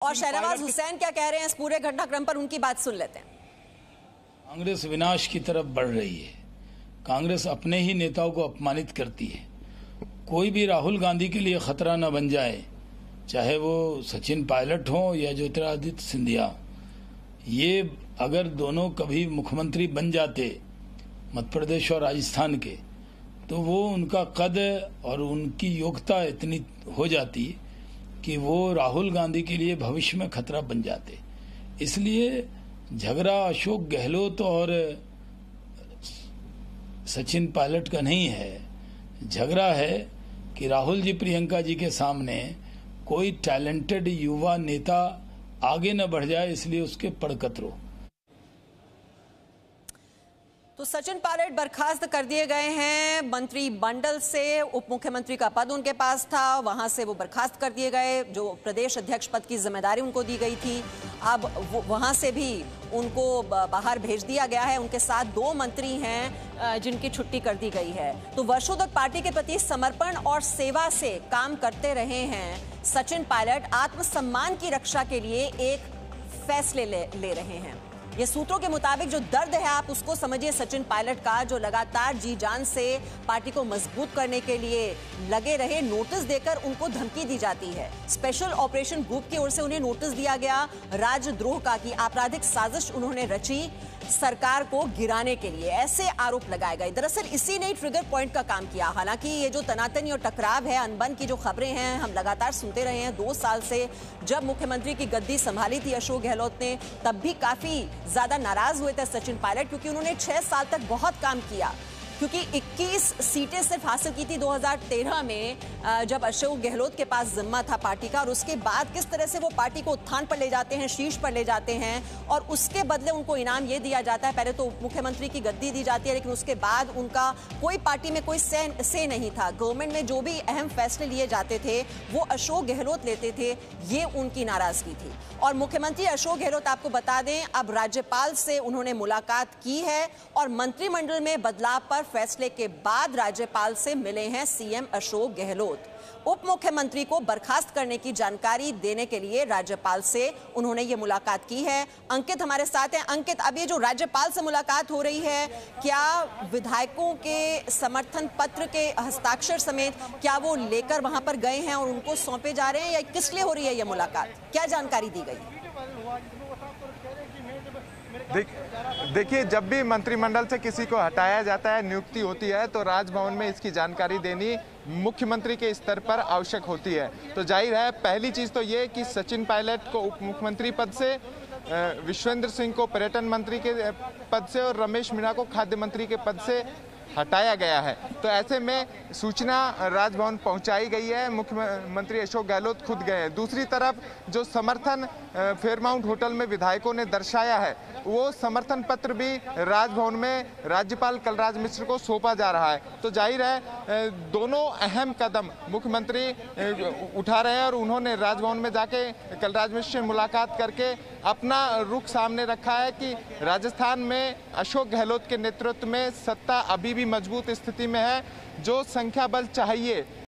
और शहनवाज हुसैन क्या कह रहे हैं इस पूरे घटनाक्रम पर, उनकी बात सुन लेते हैं। कांग्रेस विनाश की तरफ बढ़ रही है। कांग्रेस अपने ही नेताओं को अपमानित करती है। कोई भी राहुल गांधी के लिए खतरा न बन जाए, चाहे वो सचिन पायलट हो या ज्योतिरादित्य सिंधिया। ये अगर दोनों कभी मुख्यमंत्री बन जाते मध्य प्रदेश और राजस्थान के, तो वो उनका कद और उनकी योग्यता इतनी हो जाती कि वो राहुल गांधी के लिए भविष्य में खतरा बन जाते। इसलिए झगड़ा अशोक गहलोत और सचिन पायलट का नहीं है, झगड़ा है कि राहुल जी प्रियंका जी के सामने कोई टैलेंटेड युवा नेता आगे न बढ़ जाए, इसलिए उसके पड़कतरो। तो सचिन पायलट बर्खास्त कर दिए गए हैं मंत्री मंडल से। उप मुख्यमंत्री का पद उनके पास था, वहां से वो बर्खास्त कर दिए गए। जो प्रदेश अध्यक्ष पद की जिम्मेदारी उनको दी गई थी, अब वहां से भी उनको बाहर भेज दिया गया है। उनके साथ 2 मंत्री हैं जिनकी छुट्टी कर दी गई है। तो वर्षों तक पार्टी के प्रति समर्पण और सेवा से काम करते रहे हैं सचिन पायलट। आत्मसम्मान की रक्षा के लिए एक फैसले ले रहे हैं। ये सूत्रों के मुताबिक जो दर्द है आप उसको समझिए सचिन पायलट का, जो लगातार जी जान से पार्टी को मजबूत करने के लिए लगे रहे। नोटिस देकर उनको धमकी दी जाती है। स्पेशल ऑपरेशन ग्रुप की ओर से उन्हें नोटिस दिया गया राजद्रोह का, कि आपराधिक साजिश उन्होंने रची सरकार को गिराने के लिए, ऐसे आरोप लगाए गए। दरअसल इसी ने ट्रिगर पॉइंट का काम किया। हालांकि ये जो तनातनी और टकराव है, अनबन की जो खबरें हैं, हम लगातार सुनते रहे हैं 2 साल से। जब मुख्यमंत्री की गद्दी संभाली थी अशोक गहलोत ने, तब भी काफी ज्यादा नाराज हुए थे सचिन पायलट, क्योंकि उन्होंने 6 साल तक बहुत काम किया। क्योंकि 21 सीटें सिर्फ हासिल की थी 2013 में, जब अशोक गहलोत के पास जिम्मा था पार्टी का। और उसके बाद किस तरह से वो पार्टी को उत्थान पर ले जाते हैं, शीर्ष पर ले जाते हैं, और उसके बदले उनको इनाम ये दिया जाता है। पहले तो मुख्यमंत्री की गद्दी दी जाती है, लेकिन उसके बाद उनका कोई पार्टी में कोई से नहीं था। गवर्नमेंट में जो भी अहम फैसले लिए जाते थे वो अशोक गहलोत लेते थे, ये उनकी नाराजगी थी। और मुख्यमंत्री अशोक गहलोत, आपको बता दें, अब राज्यपाल से उन्होंने मुलाकात की है और मंत्रिमंडल में बदलाव पर फैसले के बाद राज्यपाल से मिले हैं सीएम अशोक गहलोत। उप मुख्यमंत्री को बर्खास्त करने की जानकारी देने के लिए राज्यपाल से उन्होंने ये मुलाकात की है। अंकित हमारे साथ हैं। अंकित, अब ये जो राज्यपाल से मुलाकात हो रही है, क्या विधायकों के समर्थन पत्र के हस्ताक्षर समेत क्या वो लेकर वहां पर गए हैं और उनको सौंपे जा रहे हैं, या किस लिए हो रही है ये मुलाकात? क्या जानकारी दी गई? देखिए, जब भी मंत्रिमंडल से किसी को हटाया जाता है, नियुक्ति होती है, तो राजभवन में इसकी जानकारी देनी मुख्यमंत्री के स्तर पर आवश्यक होती है। तो जाहिर है, पहली चीज तो ये कि सचिन पायलट को उप मुख्यमंत्री पद से, विश्वेंद्र सिंह को पर्यटन मंत्री के पद से और रमेश मीणा को खाद्य मंत्री के पद से हटाया गया है। तो ऐसे में सूचना राजभवन पहुंचाई गई है, मुख्यमंत्री अशोक गहलोत खुद गए हैं। दूसरी तरफ जो समर्थन फेयरमाउंट होटल में विधायकों ने दर्शाया है, वो समर्थन पत्र भी राजभवन में राज्यपाल कलराज मिश्र को सौंपा जा रहा है। तो जाहिर है, दोनों अहम कदम मुख्यमंत्री उठा रहे हैं और उन्होंने राजभवन में जाके कलराज मिश्र से मुलाकात करके अपना रुख सामने रखा है कि राजस्थान में अशोक गहलोत के नेतृत्व में सत्ता अभी भी मजबूत स्थिति में है। जो संख्या बल चाहिए